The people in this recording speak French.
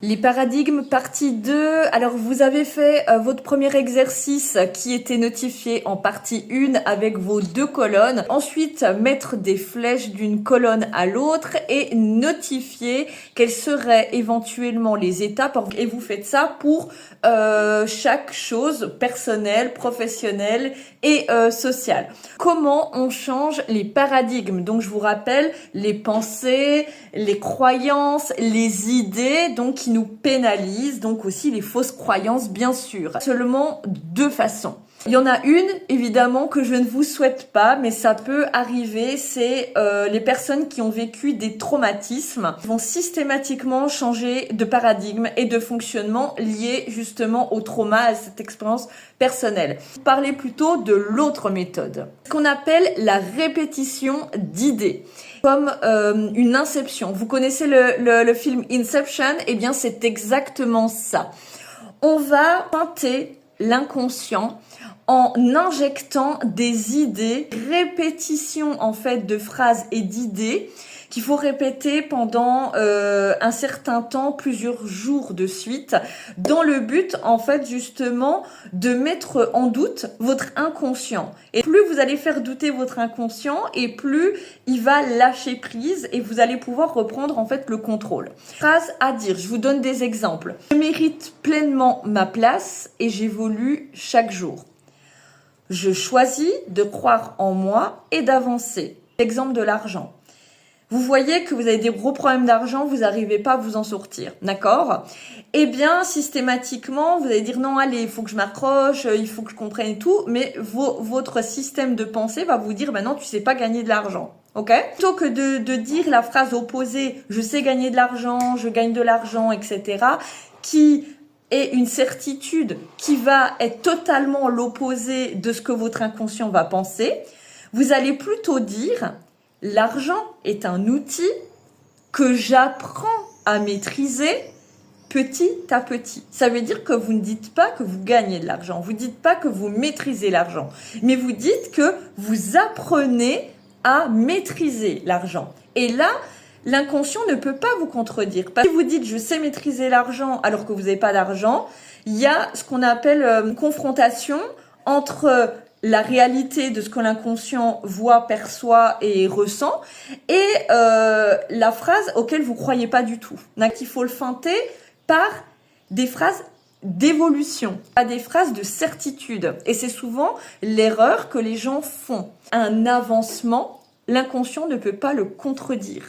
Les paradigmes, partie 2. Alors, vous avez fait votre premier exercice qui était notifié en partie 1 avec vos 2 colonnes. Ensuite, mettre des flèches d'une colonne à l'autre et notifier quelles seraient éventuellement les étapes. Et vous faites ça pour chaque chose personnelle, professionnelle et sociale. Comment on change les paradigmes? Donc, je vous rappelle, les pensées, les croyances, les idées, donc qui nous pénalisent, donc aussi les fausses croyances, bien sûr. Seulement 2 façons. Il y en a une, évidemment, que je ne vous souhaite pas, mais ça peut arriver, c'est les personnes qui ont vécu des traumatismes vont systématiquement changer de paradigme et de fonctionnement lié justement au trauma, à cette expérience personnelle. Parlez plutôt de l'autre méthode, ce qu'on appelle la répétition d'idées. Comme une inception. Vous connaissez le film Inception? Eh bien, c'est exactement ça. On va teinter l'inconscient en injectant des idées, répétition en fait de phrases et d'idées qu'il faut répéter pendant un certain temps, plusieurs jours de suite, dans le but en fait justement de mettre en doute votre inconscient. Et plus vous allez faire douter votre inconscient et plus il va lâcher prise et vous allez pouvoir reprendre en fait le contrôle. Phrase à dire, je vous donne des exemples. Je mérite pleinement ma place et j'évolue chaque jour. Je choisis de croire en moi et d'avancer. Exemple de l'argent. Vous voyez que vous avez des gros problèmes d'argent, vous n'arrivez pas à vous en sortir, d'accord? Eh bien, systématiquement, vous allez dire non, allez, il faut que je m'accroche, il faut que je comprenne tout, mais votre système de pensée va vous dire, ben non, tu sais pas gagner de l'argent, ok? Plutôt que de dire la phrase opposée, je sais gagner de l'argent, je gagne de l'argent, etc., qui est une certitude qui va être totalement l'opposé de ce que votre inconscient va penser, vous allez plutôt dire l'argent est un outil que j'apprends à maîtriser petit à petit. Ça veut dire que vous ne dites pas que vous gagnez de l'argent, vous ne dites pas que vous maîtrisez l'argent, mais vous dites que vous apprenez à maîtriser l'argent. Et là, l'inconscient ne peut pas vous contredire. Parce que si vous dites « je sais maîtriser l'argent » alors que vous n'avez pas d'argent, il y a ce qu'on appelle une confrontation entre la réalité de ce que l'inconscient voit, perçoit et ressent et la phrase auquel vous croyez pas du tout. Donc, il faut le feinter par des phrases d'évolution, pas des phrases de certitude. Et c'est souvent l'erreur que les gens font. Un avancement, l'inconscient ne peut pas le contredire.